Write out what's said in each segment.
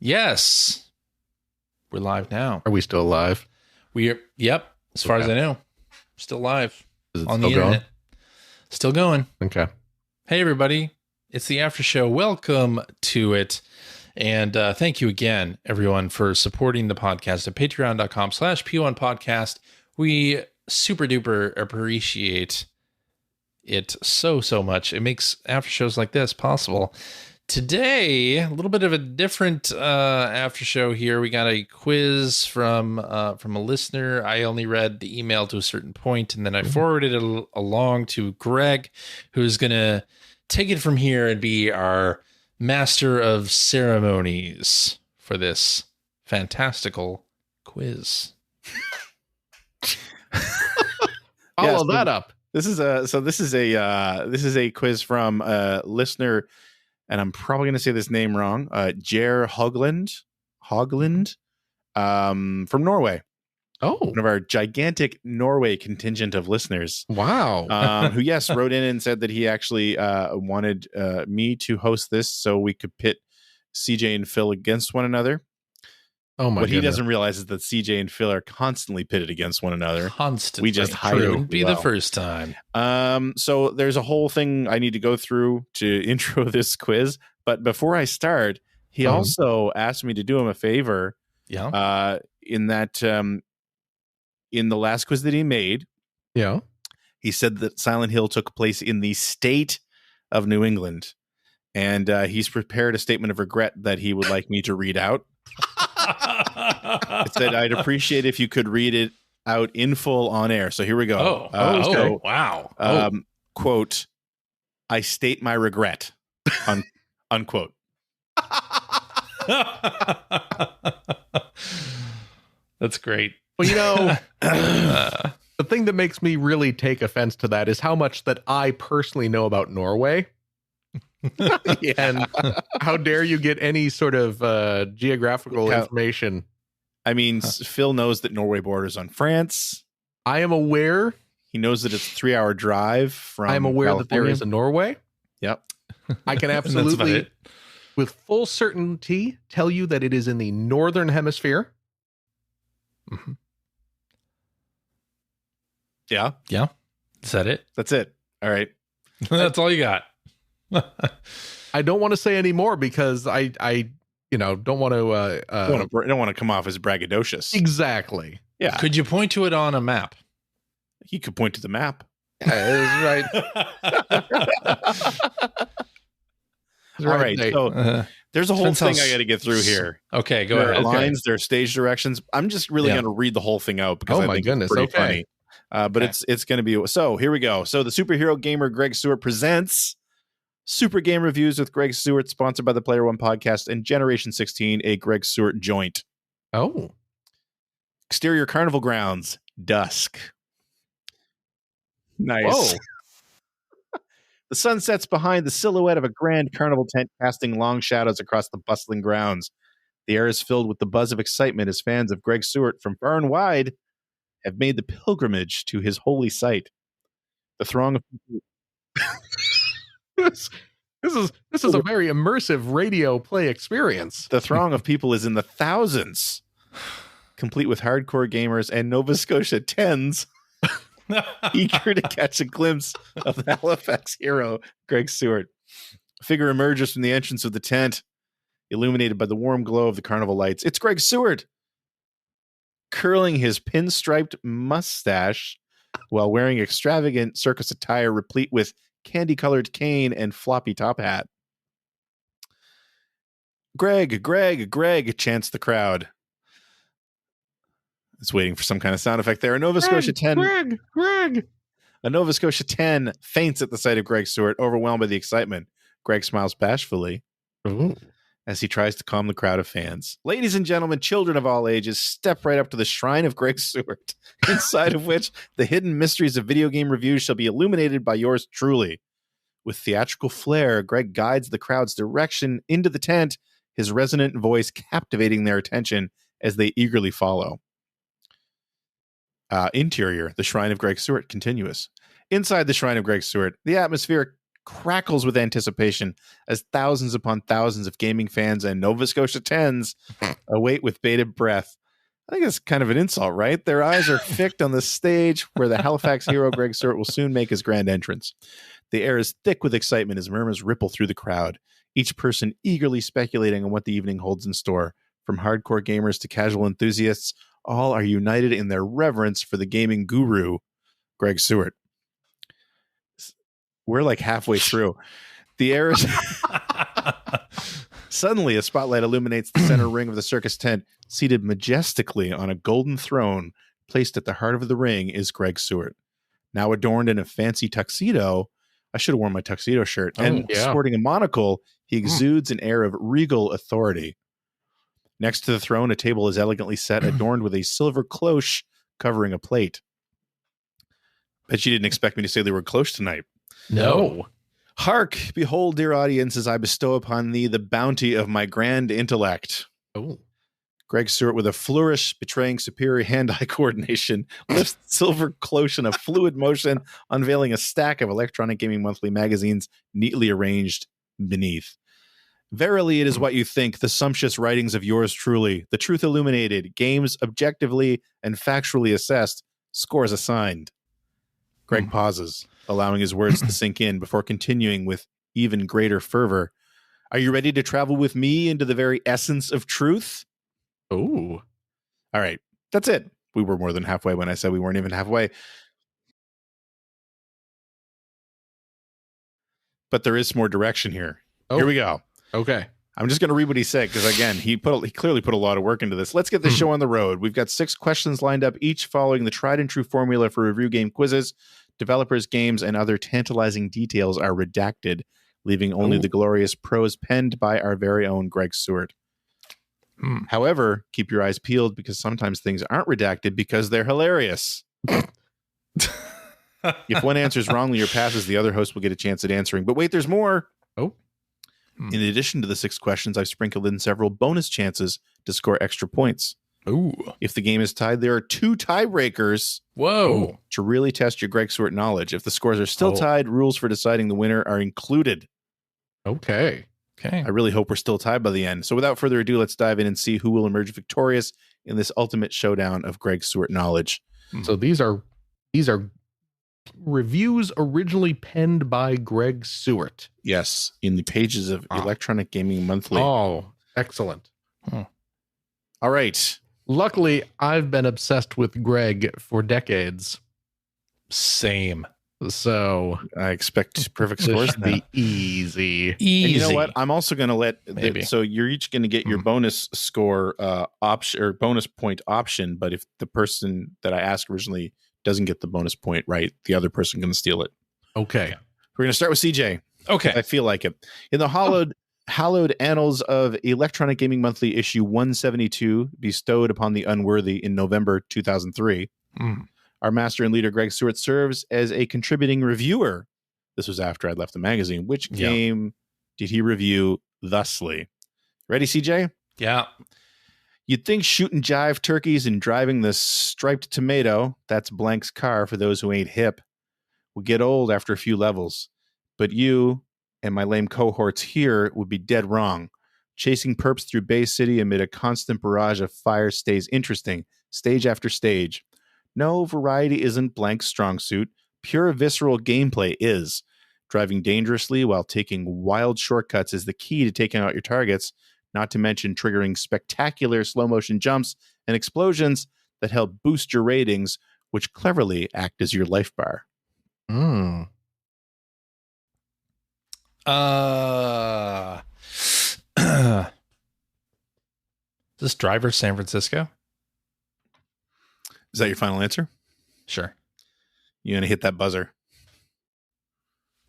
Yes. We're live now. Are we still live? Yep. As far as I know, still live Is it on still the going? internet. Still going. Okay. Hey, everybody. It's the after show. Welcome to it. And thank you again, everyone, for supporting the podcast at patreon.com/P1podcast. We super duper appreciate it so much. It makes after shows like this possible. Today, a little bit of a different after show here. We got a quiz from a listener. I only read the email to a certain point, and then I forwarded it along to Greg, who's going to take it from here and be our master of ceremonies for this fantastical quiz. Follow that up. This is a quiz from a listener, and I'm probably going to say this name wrong. Jer Hogland, from Norway. Oh, One of our gigantic Norway contingent of listeners. wow. Who wrote in and said that he actually wanted me to host this so we could pit CJ and Phil against one another. Oh my! What he doesn't realize is that CJ and Phil are constantly pitted against one another. Constantly. We just hide it. Wouldn't be the first time. So there's a whole thing I need to go through to intro this quiz. But before I start, he also asked me to do him a favor. Yeah. In that, in the last quiz that he made, Yeah. he said that Silent Hill took place in the state of New England, and he's prepared a statement of regret that he would like me to read out. It said, I'd appreciate if you could read it out in full on air. So here we go. Wow. Quote, I state my regret, unquote. That's great. Well, the thing that makes me really take offense to that is how much that I personally know about Norway. Yeah. And how dare you get any sort of geographical information? I mean, Phil knows that Norway borders on France. I am aware. He knows that it's a 3-hour drive from I am aware California. that there is a Norway. Yep. I can That's about absolutely, it. with full certainty, tell you that it is in the northern hemisphere. Mhm. Yeah. Yeah. Is that it? That's it. All right. That's all you got. I don't want to say any more because I don't want to. Don't want to come off as braggadocious. Exactly. Yeah. Could you point to it on a map? He could point to the map. Right. All right. So there's a whole Depends how thing I got to get through here. Okay, go There ahead. are lines, there are stage directions. I'm just really going to read the whole thing out because Oh I my think goodness, it's pretty okay. funny. But it's going to be so. Here we go. So the superhero gamer Greg Stewart presents Super Game Reviews with Greg Stewart, sponsored by the Player One Podcast and Generation 16, a Greg Stewart joint. Oh. Exterior Carnival Grounds, dusk. Nice. Whoa. The sun sets behind the silhouette of a grand carnival tent, casting long shadows across the bustling grounds. The air is filled with the buzz of excitement as fans of Greg Stewart from far and wide have made the pilgrimage to his holy site. The throng of people. This is a very immersive radio play experience. The throng of people is in the thousands, complete with hardcore gamers and Nova Scotia 10s eager to catch a glimpse of the Halifax hero, Greg Stewart. A figure emerges from the entrance of the tent, illuminated by the warm glow of the carnival lights. It's Greg Stewart, curling his pinstriped mustache while wearing extravagant circus attire replete with candy-colored cane and floppy top hat. Greg, chants the crowd. It's waiting for some kind of sound effect there. A Nova Scotia 10 faints at the sight of Greg Stewart, overwhelmed by the excitement. Greg smiles bashfully as he tries to calm the crowd of fans. Ladies and gentlemen, children of all ages, step right up to the shrine of Greg Stewart, inside of which the hidden mysteries of video game reviews shall be illuminated by yours truly. With theatrical flair, Greg guides the crowd's direction into the tent, his resonant voice captivating their attention as they eagerly follow. Interior, the shrine of Greg Stewart, continuous. Inside the shrine of Greg Stewart, the atmosphere crackles with anticipation as thousands upon thousands of gaming fans and Nova Scotia 10s await with bated breath. I think it's kind of an insult, right? Their eyes are fixed on the stage where the Halifax hero Greg Stewart will soon make his grand entrance. The air is thick with excitement as murmurs ripple through the crowd, each person eagerly speculating on what the evening holds in store. From hardcore gamers to casual enthusiasts, all are united in their reverence for the gaming guru, Greg Stewart. We're like halfway through. The air is... Suddenly, a spotlight illuminates the center ring of the circus tent. Seated majestically on a golden throne placed at the heart of the ring is Greg Stewart. Now adorned in a fancy tuxedo, I should have worn my tuxedo shirt, and sporting a monocle, he exudes an air of regal authority. Next to the throne, a table is elegantly set, adorned with a silver cloche covering a plate. Bet you didn't expect me to say they were cloche tonight. No. Hark, behold, dear audience, as I bestow upon thee the bounty of my grand intellect. Oh. Greg Stewart, with a flourish betraying superior hand-eye coordination, lifts the silver cloche in a fluid motion, unveiling a stack of Electronic Gaming Monthly magazines neatly arranged beneath. Verily, it is what you think, the sumptuous writings of yours truly, the truth illuminated, games objectively and factually assessed, scores assigned. Greg pauses, allowing his words to sink in before continuing with even greater fervor. Are you ready to travel with me into the very essence of truth? Oh. All right. That's it. We were more than halfway when I said we weren't even halfway. But there is some more direction here. Oh. Here we go. Okay. I'm just going to read what he said because, again, he clearly put a lot of work into this. Let's get the show on the road. We've got 6 questions lined up, each following the tried and true formula for review game quizzes. Developers, games, and other tantalizing details are redacted, leaving only the glorious prose penned by our very own Greg Stewart. However, keep your eyes peeled because sometimes things aren't redacted because they're hilarious. If one answers wrongly or passes, the other host will get a chance at answering. But wait, there's more. Oh. In addition to the 6 questions, I've sprinkled in several bonus chances to score extra points. Ooh. If the game is tied, there are 2 tiebreakers. Whoa. To really test your Greg Stewart knowledge. If the scores are still tied, rules for deciding the winner are included. Okay. Okay. I really hope we're still tied by the end. So without further ado, let's dive in and see who will emerge victorious in this ultimate showdown of Greg Stewart knowledge. So these are reviews originally penned by Greg Stewart. Yes, in the pages of Electronic Gaming Monthly. Oh, excellent. All right. Luckily, I've been obsessed with Greg for decades. Same. So I expect perfect this scores. should be easy. And you know what? I'm also going to let so you're each going to get your bonus score option or bonus point option. But if the person that I asked originally doesn't get the bonus point right, the other person can steal it. Okay. We're going to start with CJ. Okay. I feel like it. In the hallowed annals of Electronic Gaming Monthly issue 172, bestowed upon the unworthy in November 2003. Our master and leader, Greg Stewart, serves as a contributing reviewer. This was after I'd left the magazine. Which game did he review thusly? Ready, CJ? Yeah. You'd think shooting jive turkeys and driving the striped tomato, that's Blank's car for those who ain't hip, would get old after a few levels. But you and my lame cohorts here would be dead wrong. Chasing perps through Bay City amid a constant barrage of fire stays interesting, stage after stage. No, variety isn't Blank's strong suit. Pure visceral gameplay is. Driving dangerously while taking wild shortcuts is the key to taking out your targets, not to mention triggering spectacular slow-motion jumps and explosions that help boost your ratings, which cleverly act as your life bar. This driver San Francisco? Is that your final answer? Sure. You're going to hit that buzzer.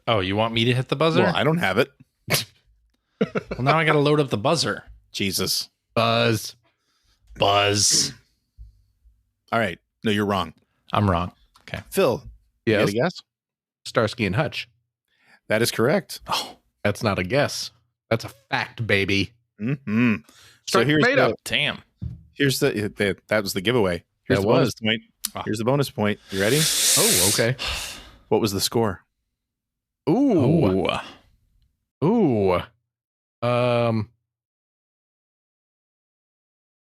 Oh, you want me to hit the buzzer? Well, I don't have it. Well, now I got to load up the buzzer. Jesus. Buzz. All right. No, you're wrong. I'm wrong. Okay. Phil, you got a guess? Starsky and Hutch. That is correct. Oh, That's not a guess. That's a fact, baby. Mm-hmm. So Strike here's tomato. damn. here's the that was the giveaway. Here's That the bonus was. point. Here's the bonus point. You ready? Oh, okay. What was the score? Ooh. Oh. Ooh.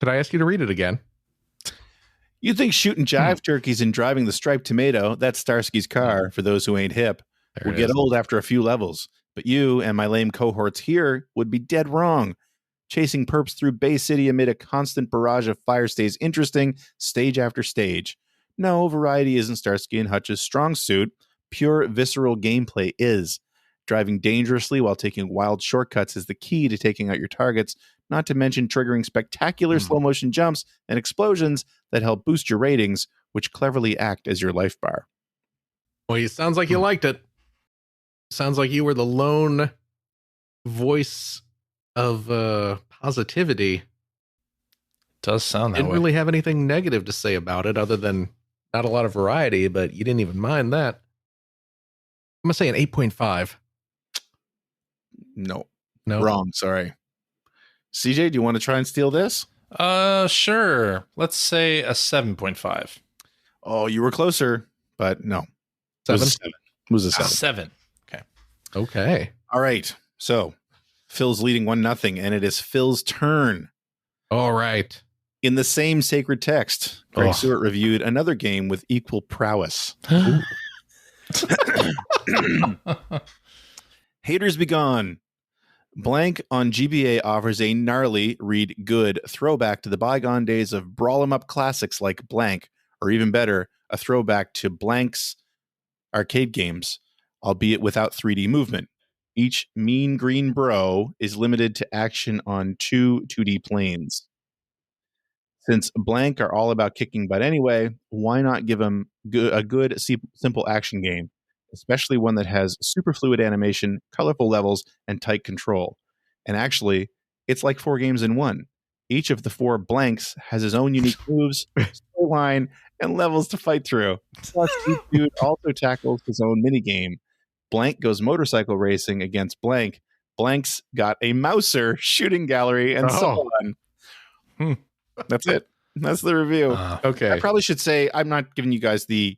Could I ask you to read it again? You think shooting jive turkeys and driving the striped tomato, that's Starsky's car, for those who ain't hip, There will it get is. old after a few levels. But you and my lame cohorts here would be dead wrong. Chasing perps through Bay City amid a constant barrage of fire stays interesting stage after stage. No, variety isn't Starsky and Hutch's strong suit. Pure visceral gameplay is. Driving dangerously while taking wild shortcuts is the key to taking out your targets, not to mention triggering spectacular slow motion jumps and explosions that help boost your ratings, which cleverly act as your life bar. Well, it sounds like you liked it. Sounds like you were the lone voice of positivity. Does sound that Didn't way. really have anything negative to say about it other than not a lot of variety, but you didn't even mind that. I'm going to say an 8.5. No, No. wrong. Sorry. CJ, do you want to try and steal this? Sure. Let's say a 7.5. Oh, you were closer, but no. It 7? was a 7. It was a 7. 7. Okay. Okay. All right. So Phil's leading 1-0, and it is Phil's turn. All right. In the same sacred text, Greg Oh. Stewart reviewed another game with equal prowess. Haters be gone. Blank on GBA offers a gnarly, read good, throwback to the bygone days of brawl 'em up classics like Blank, or even better, a throwback to Blank's arcade games, albeit without 3D movement. Each mean green bro is limited to action on 2D planes. Since Blank are all about kicking butt anyway, why not give them a good, simple action game, especially one that has super fluid animation, colorful levels, and tight control? And actually, it's like 4 games in one. Each of the 4 Blanks has his own unique moves, storyline, and levels to fight through. Plus, each dude also tackles his own minigame. Blank goes motorcycle racing against Blank. Blank's got a Mouser shooting gallery, and so on. That's it. That's the review. Okay. I probably should say I'm not giving you guys the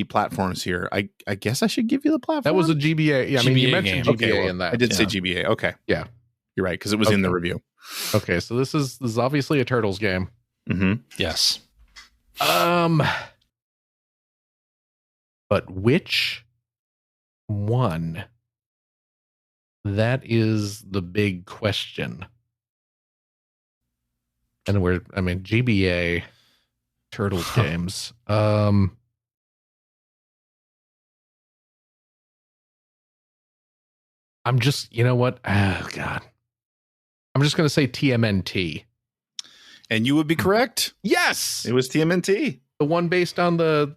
platforms here. I guess I should give you the platform. That was a GBA. Yeah, I mean, you GBA mentioned game. GBA Okay, well, in that. I did say Yeah. GBA. Okay. Yeah. You're right, because it was in the Okay. review. Okay, so this is obviously a Turtles game. Mm-hmm. Yes. But which one? That is the big question. And GBA Turtles games. I'm just, you know what? Oh God. I'm just going to say TMNT. And you would be correct. Yes. It was TMNT. The one based on the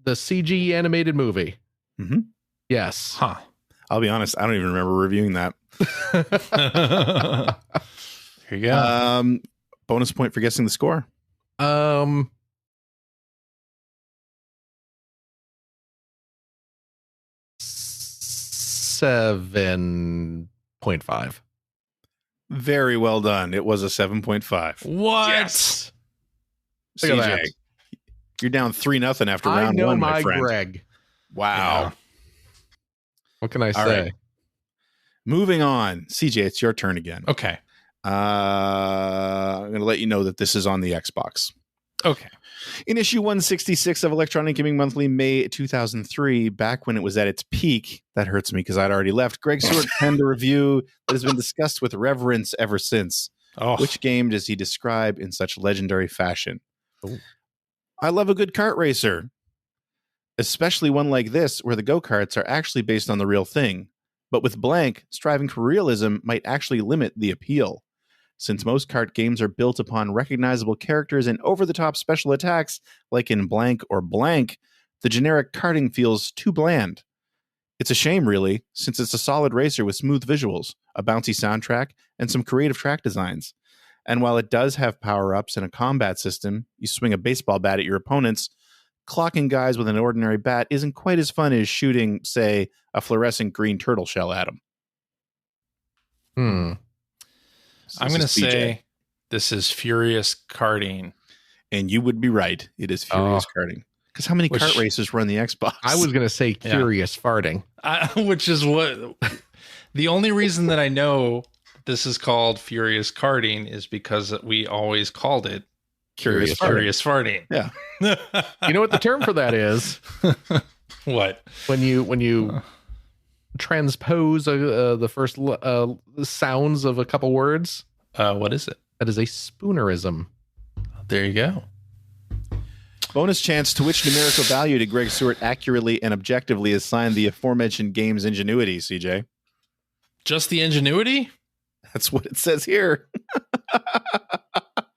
CG animated movie. Mm-hmm. Yes. Huh. I'll be honest, I don't even remember reviewing that. Here you go. Bonus point for guessing the score. 7.5. Very well done. It was a 7.5. What? Yes. Look at CJ, that. you're down 3-0 after I round know 1, my my friend. Greg. Wow. Yeah. What can I All say? right. Moving on. CJ, it's your turn again. Okay. I'm going to let you know that this is on the Xbox. Okay. In issue 166 of Electronic Gaming Monthly, May 2003, back when it was at its peak, that hurts me because I'd already left, Greg Stewart penned a review that has been discussed with reverence ever since. Oh. Which game does he describe in such legendary fashion? Ooh. I love a good kart racer, especially one like this where the go-karts are actually based on the real thing. But with Blank, striving for realism might actually limit the appeal. Since most kart games are built upon recognizable characters and over-the-top special attacks, like in Blank or Blank, the generic karting feels too bland. It's a shame, really, since it's a solid racer with smooth visuals, a bouncy soundtrack, and some creative track designs. And while it does have power-ups and a combat system, you swing a baseball bat at your opponents, clocking guys with an ordinary bat isn't quite as fun as shooting, say, a fluorescent green turtle shell at them. I'm going to say this is Furious Karting. And you would be right. It is Furious Karting. Because how many kart races were on the Xbox? I was going to say curious farting. Which is what the only reason that I know this is called Furious Karting is because we always called it Curious farting. Yeah. You know what the term for that is? What? When you transpose the first sounds of a couple words. What is it? That is a spoonerism. There you go. Bonus chance: to which numerical value did Greg Stewart accurately and objectively assign the aforementioned game's ingenuity, CJ? Just the ingenuity? That's what it says here.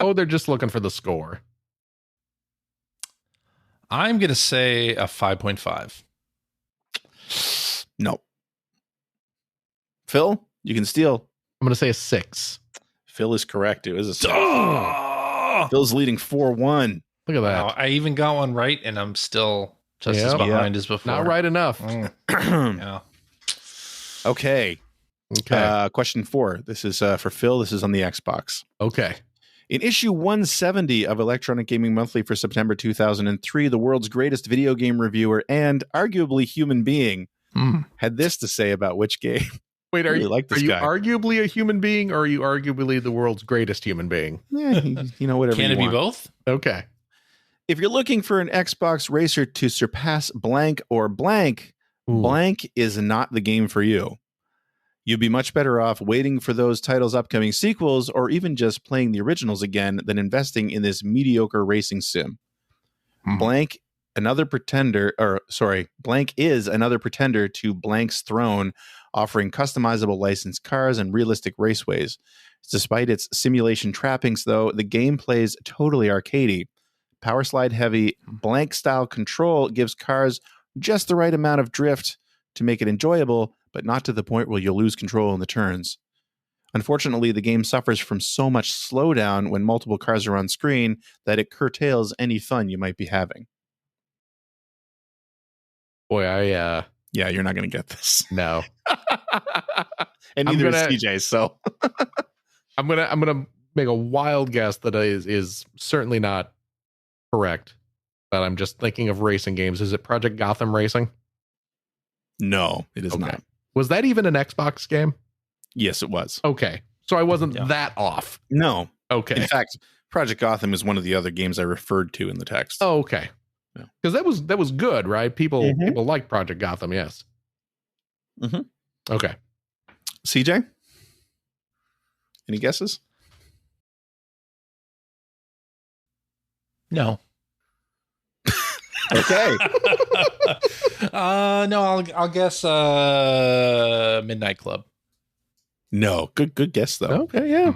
Oh, they're just looking for the score. I'm going to say a 5.5. No. Phil, you can steal. I'm going to say a 6. Phil is correct. It was a 6. Oh! Phil's leading 4-1. Look at that. Wow, I even got one right, and I'm still just as behind as before. Not right enough. Yeah. Okay. Question 4. This is for Phil. This is on the Xbox. Okay. In issue 170 of Electronic Gaming Monthly for September 2003, the world's greatest video game reviewer and arguably human being had this to say about which game. Wait, are really you, like this are you guy. arguably a human being, or are you arguably the world's greatest human being? Yeah, you know, whatever. Can you it be want. both? Okay. If you're looking for an Xbox racer to surpass blank or blank, Ooh. blank is not the game for you. You'd be much better off waiting for those titles' upcoming sequels, or even just playing the originals again than investing in this mediocre racing sim. Blank is another pretender to Blank's throne, offering customizable licensed cars and realistic raceways. Despite its simulation trappings, though, the game plays totally arcadey. Power slide heavy, Blank style control gives cars just the right amount of drift to make it enjoyable, but not to the point where you'll lose control in the turns. Unfortunately, the game suffers from so much slowdown when multiple cars are on screen that it curtails any fun you might be having. Boy, yeah, you're not going to get this. No. And neither is CJ, so I'm gonna make a wild guess that is certainly not correct. But I'm just thinking of racing games. Is it Project Gotham Racing? No, it is not. Was that even an Xbox game? Yes, it was. Okay. So I wasn't that off. No. Okay. In fact, Project Gotham is one of the other games I referred to in the text. Oh, okay. Because that was good, right? People like Project Gotham, yes. Okay. CJ? Any guesses? No. Okay. No, I'll guess Midnight Club. No, good guess though. Okay, yeah.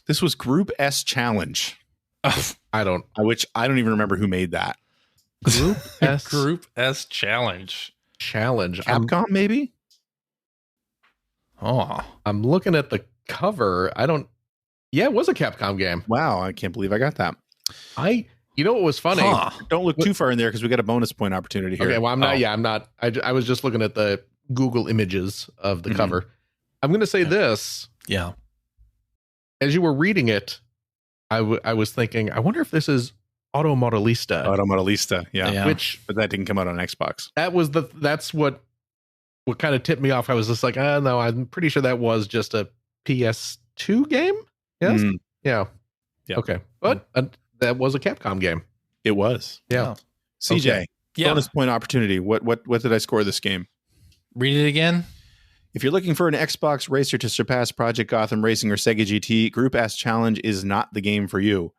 This was Group S Challenge. Which I don't even remember who made that. Group S Challenge. Capcom, maybe? Oh. I'm looking at the cover. Yeah, it was a Capcom game. Wow, I can't believe I got that. You know what was funny? Don't look too far in there because we got a bonus point opportunity here. Okay, well, I'm not. Yeah, I'm not. I was just looking at the Google images of the cover. I'm going to say this. Yeah. As you were reading it, I was thinking, I wonder if this is Auto Modelista. Yeah. But that didn't come out on Xbox. That's what kind of tipped me off. I was just like, no, I'm pretty sure that was just a PS2 game. Yes. Yeah. Okay. But that was a Capcom game. It was. Yeah. CJ, Okay. bonus point opportunity. What did I score this game? Read it again. If you're looking for an Xbox racer to surpass Project Gotham Racing or Sega GT, Group S Challenge is not the game for you.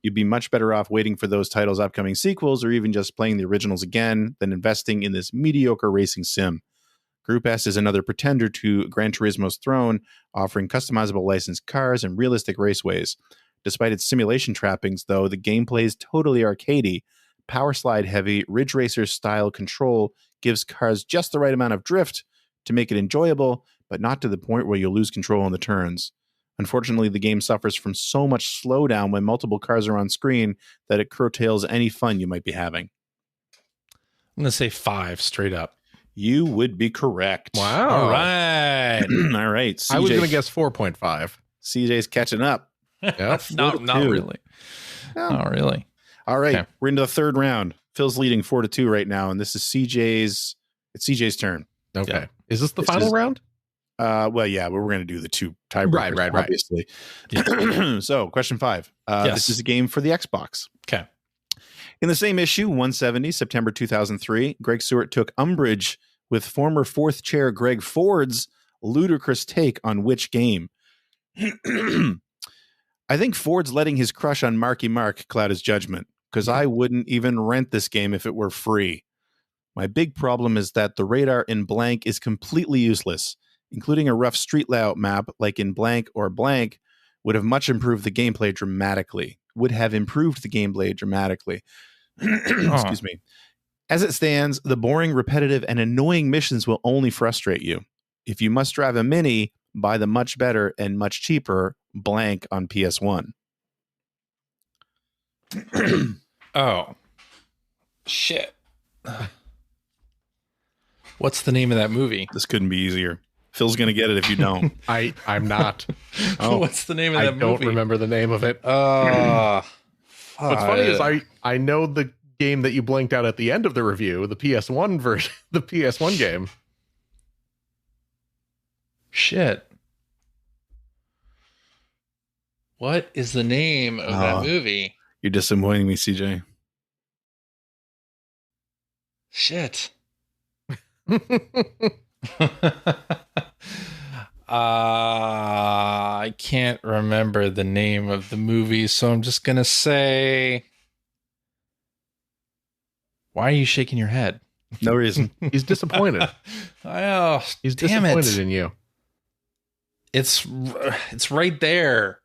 You'd be much better off waiting for those titles' upcoming sequels, or even just playing the originals again than investing in this mediocre racing sim. Group S is another pretender to Gran Turismo's throne, offering customizable licensed cars and realistic raceways. Despite its simulation trappings, though, the gameplay is totally arcadey. Power slide heavy, Ridge Racer style control gives cars just the right amount of drift to make it enjoyable, but not to the point where you'll lose control in the turns. Unfortunately, the game suffers from so much slowdown when multiple cars are on screen that it curtails any fun you might be having. I'm going to say 5 straight up. You would be correct. Wow. All right. All right. CJ, I was going to guess 4.5. CJ's catching up. Yeah. Not really. No. Not really. All right. Okay. We're into the third round. Phil's leading 4-2 right now, and this is CJ's. It's CJ's turn. Okay. Yeah. Is this the final round? Well, yeah, but we're going to do the 2 tiebreakers, right. obviously. Yeah. So, question 5. This is a game for the Xbox. Okay. In the same issue, 170, September 2003, Greg Stewart took umbrage with former fourth chair Greg Ford's ludicrous take on which game. I think Ford's letting his crush on Marky Mark cloud his judgment, because I wouldn't even rent this game if it were free. My big problem is that the radar in blank is completely useless. Including a rough street layout map like in blank or blank would have improved the gameplay dramatically. Excuse me. As it stands, the boring, repetitive, and annoying missions will only frustrate you. If you must drive a Mini, buy the much better and much cheaper blank on PS1. Oh. Shit. What's the name of that movie? This couldn't be easier. Phil's going to get it if you don't. I'm not. What's the name of that movie? I don't remember the name of it. What's funny is I know the game that you blinked out at the end of the review, the PS1 version, the PS1 game. Shit. What is the name of that movie? You're disappointing me, CJ. Shit. I can't remember the name of the movie, so I'm just gonna say. Why are you shaking your head? No reason. He's disappointed. Oh, he's damn disappointed it. in you. It's right there.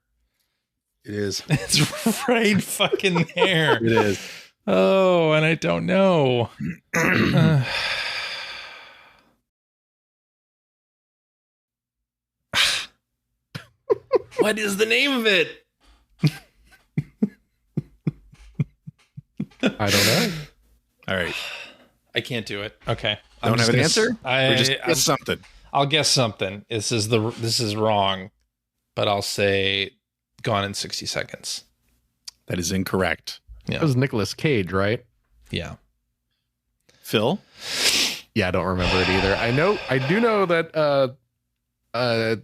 It is. It's right fucking there. It is. Oh, and I don't know. What is the name of it? I don't know. All right. I can't do it. Okay. Don't have an answer? Or just guess something. I'll guess something. This is wrong, but I'll say Gone in 60 Seconds. That is incorrect. Yeah. That was Nicolas Cage, right? Yeah. Phil? Yeah, I don't remember it either. I do know that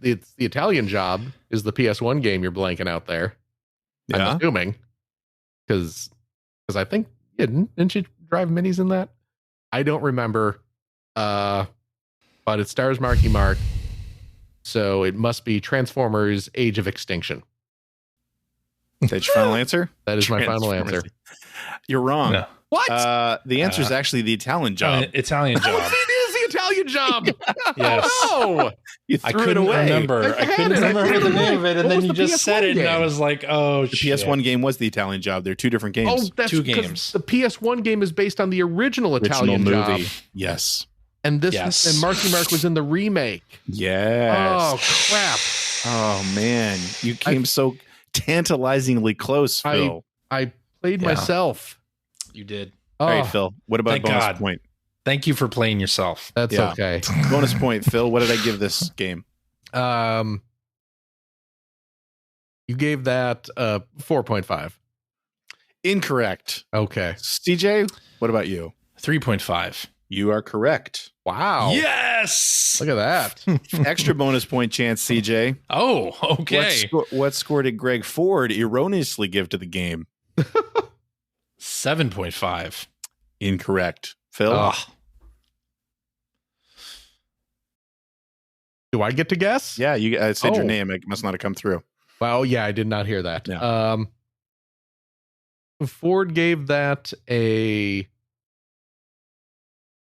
it's the Italian Job is the PS1 game you're blanking out there. Yeah. I'm assuming. Because I think didn't she drive minis in that? I don't remember. But it stars Marky Mark. So it must be Transformers Age of Extinction. That's your final answer? That is my final answer. You're wrong. No. What? The answer is actually the Italian Job. Italian Job. It is the Italian Job. Yes. Oh, you I threw couldn't it away. remember. I couldn't remember the name of it, and then you just said it, and I was like, "Oh, the PS1 game was the Italian Job. They're two different games. Oh, that's two games. The PS1 game is based on the original Italian movie. Job. Yes. And and Marky Mark was in the remake. Yes. Oh crap. Oh man, you came so tantalizingly close, Phil. I played myself. You did. All right, Phil. What about bonus point? Thank you for playing yourself. That's okay. Bonus point, Phil. What did I give this game? You gave that 4.5. Incorrect. Okay. CJ, what about you? 3.5. You are correct. Wow. Yes. Look at that. Extra bonus point chance, CJ. Oh, okay. What score did Greg Ford erroneously give to the game? 7.5. Incorrect. Phil? Do I get to guess? Yeah, I said your name. It must not have come through. Well, yeah, I did not hear that. Yeah. Ford gave that a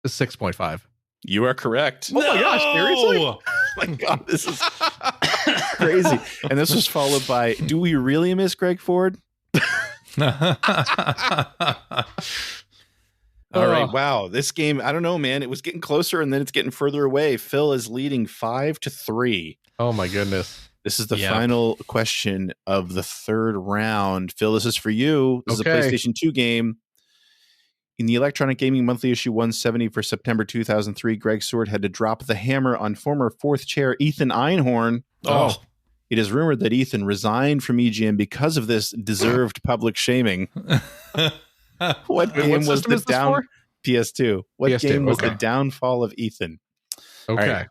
6.5. You are correct. Oh my gosh, seriously? Oh my God, this is crazy. And this was followed by, do we really miss Greg Ford? All right. Wow. This game, I don't know, man. It was getting closer and then it's getting further away. Phil is leading 5-3. Oh my goodness. This is the final question of the third round. Phil, this is for you. This is a PlayStation 2 game. In the Electronic Gaming Monthly issue 170 for September 2003, Greg Stewart had to drop the hammer on former fourth chair Ethan Einhorn. Oh. It is rumored that Ethan resigned from EGM because of this deserved public shaming. What game What was system the is this for? PS2? What PS2, game was okay. the downfall of Ethan? Okay.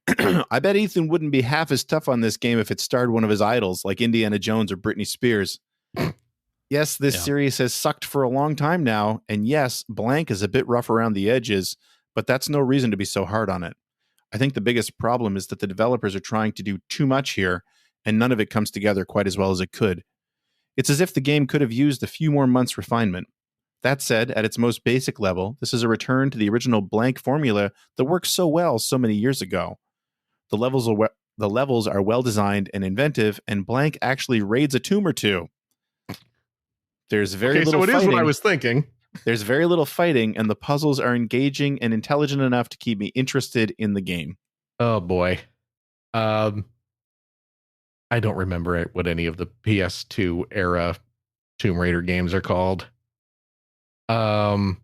Right. I bet Ethan wouldn't be half as tough on this game if it starred one of his idols like Indiana Jones or Britney Spears. Yes, this series has sucked for a long time now, and yes, blank is a bit rough around the edges, but that's no reason to be so hard on it. I think the biggest problem is that the developers are trying to do too much here, and none of it comes together quite as well as it could. It's as if the game could have used a few more months' refinement. That said, at its most basic level, this is a return to the original blank formula that worked so well so many years ago. The levels are well designed and inventive, and blank actually raids a tomb or two. There's very little so it fighting. is what I was thinking. There's very little fighting, and the puzzles are engaging and intelligent enough to keep me interested in the game. Oh boy. I don't remember what any of the PS2 era Tomb Raider games are called. God.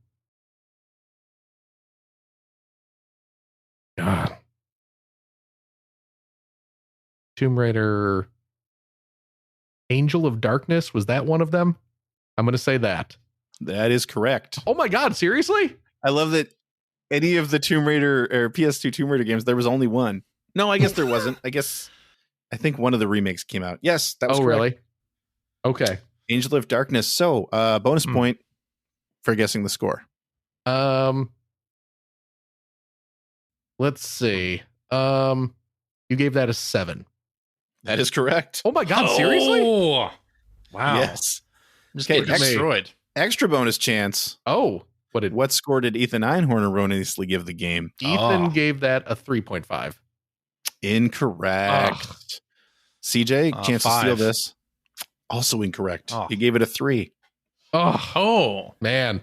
Tomb Raider Angel of Darkness, was that one of them? I'm going to say that. That is correct. Oh my God, seriously? I love that any of the Tomb Raider or PS2 Tomb Raider games, there was only one. No, I guess there wasn't. I think one of the remakes came out. Yes, that was correct. Really? Okay. Angel of Darkness. So, bonus point for guessing the score. Let's see. You gave that a 7. That is correct. Oh my God, seriously? Wow. Yes. Just getting destroyed. Extra bonus chance. Oh, what score did Ethan Einhorn erroneously give the game? Ethan gave that a 3.5. Incorrect. CJ, chance 5. to steal this. Also incorrect. He gave it a 3. Oh, man.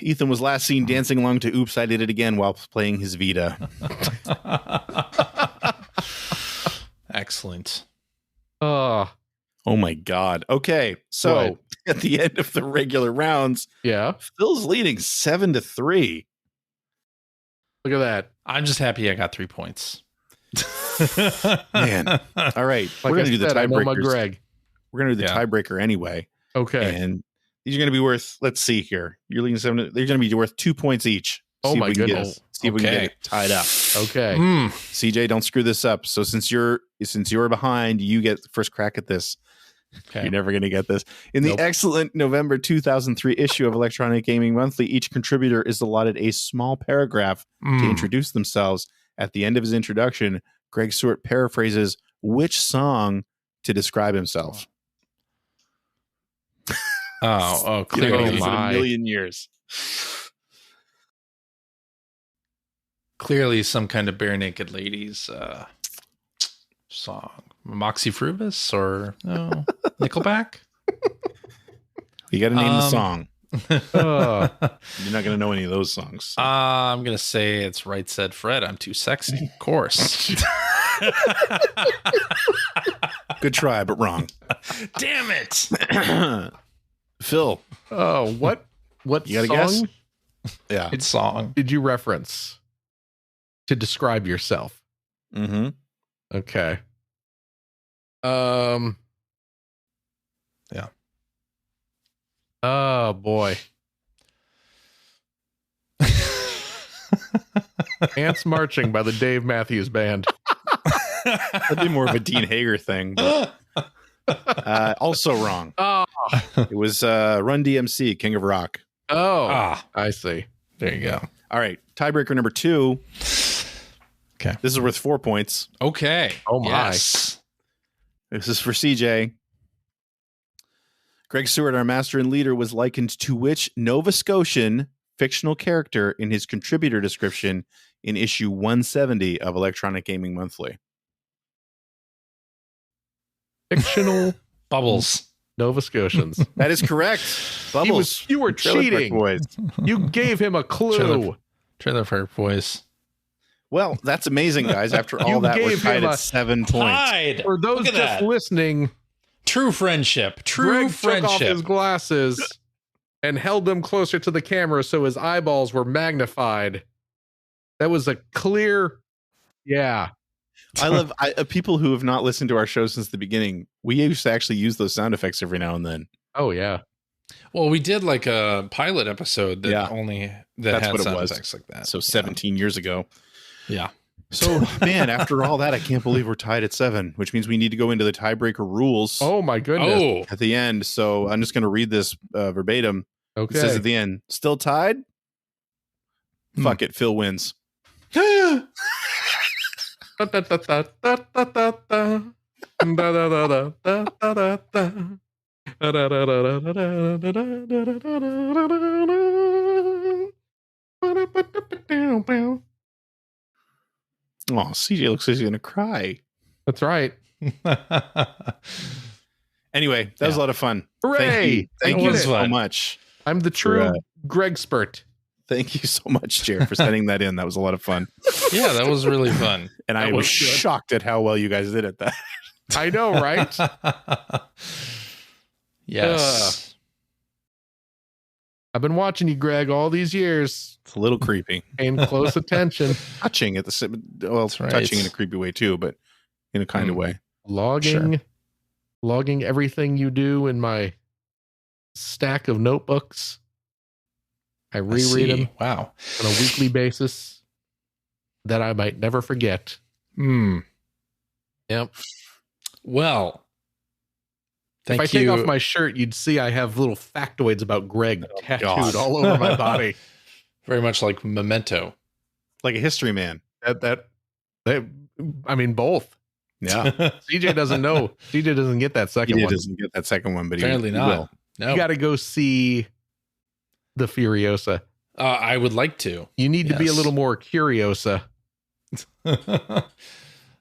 Ethan was last seen dancing along to Oops, I Did It Again while playing his Vita. Excellent. Oh my God. Okay. So at the end of the regular rounds, Phil's leading 7-3. Look at that. I'm just happy I got 3 points. Man. All right. Like we're going to do the tiebreakers. Greg. We're going to do the tiebreaker anyway. Okay. And these are going to be worth, let's see here. You're leading 7. They're going to be worth 2 points each. Oh my goodness. See if we can get it tied up. Okay. CJ, don't screw this up. So since you're behind, you get the first crack at this. Okay. You're never going to get this. In the excellent November 2003 issue of Electronic Gaming Monthly, each contributor is allotted a small paragraph to introduce themselves. At the end of his introduction, Greg Stewart paraphrases which song to describe himself. Clearly. In a million years. Clearly some kind of Bare Naked Ladies song. Moxie Frubus or Nickelback? You got to name the song. You're not going to know any of those songs. So. I'm going to say it's Right Said Fred. I'm Too Sexy. Of course. Good try, but wrong. Damn it. Phil. Oh, what you got to guess? Yeah. It's song. Did you reference to describe yourself? Mm-hmm. Okay. Yeah. Oh boy. Ants Marching by the Dave Matthews Band. That'd be more of a Dean Hager thing. But, also wrong. It was Run DMC, King of Rock. I see. There you go. All right. Tiebreaker number 2. Okay. This is worth 4 points. Okay. Oh my. Yes. This is for CJ. Greg Stewart, our master and leader, was likened to which Nova Scotian fictional character in his contributor description in issue 170 of Electronic Gaming Monthly? Fictional Bubbles. Nova Scotians. That is correct. Bubbles. You were cheating. You gave him a clue. Trailer Park Boys. Well, that's amazing, guys. After all that, we're tied at 7 points. For those just listening, true friendship. Greg took off his glasses and held them closer to the camera so his eyeballs were magnified. That was a clear, yeah. I love people who have not listened to our show since the beginning. We used to actually use those sound effects every now and then. Oh, yeah. Well, we did like a pilot episode that That's had what it sound was. effects like that. So 17 years ago. Yeah. So, man, after all that, I can't believe we're tied at 7, which means we need to go into the tiebreaker rules Oh, my goodness. at the end. So I'm just going to read this verbatim. Okay. It says at the end, still tied? Fuck it, Phil wins. Oh, CJ looks like he's going to cry. That's right. Anyway, that was a lot of fun. Hooray! Thank you was so fun. much. I'm the true Greg Spurt. Thank you so much, Jared, for sending that in. That was a lot of fun. Yeah, that was really fun. And I was shocked at how well you guys did at that. I know, right? Yes. I've been watching you, Greg, all these years. It's a little creepy. Paying close attention. Touching at the well, right. touching in a creepy way too, but in a kind of way. Logging everything you do in my stack of notebooks. I reread them. Wow. On a weekly basis that I might never forget. Yep. Well, if I take off my shirt, you'd see I have little factoids about Greg tattooed all over my body. Very much like Memento. Like a history man. I mean, both. Yeah. CJ doesn't know. CJ doesn't get that second one. He doesn't get that second one, but apparently he not. will. No. You got to go see the Furiosa. I would like to. You need to be a little more Curiosa.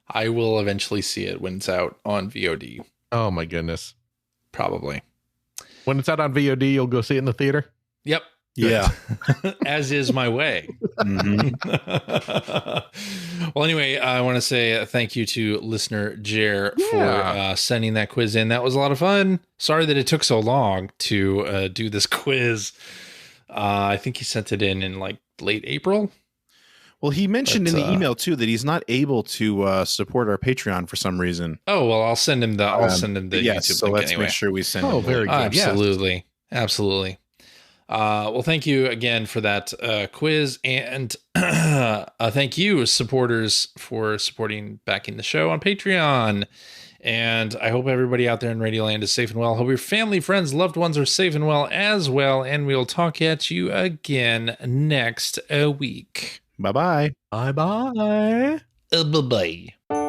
I will eventually see it when it's out on VOD. Oh my goodness. Probably. When it's out on VOD, you'll go see it in the theater? Yep. Yeah. As is my way. Mm-hmm. Well, anyway, I want to say thank you to listener Jer for sending that quiz in. That was a lot of fun. Sorry that it took so long to do this quiz. I think he sent it in like late April. Well, he mentioned in the email too that he's not able to support our Patreon for some reason. Oh well, I'll send him the yes, YouTube so link let's anyway. make sure we send. Oh, very good. Absolutely, absolutely. Well, thank you again for that quiz, and thank you, supporters, for backing the show on Patreon. And I hope everybody out there in Radioland is safe and well. Hope your family, friends, loved ones are safe and well as well. And we'll talk at you again next week. Bye-bye. Bye-bye. Bye-bye.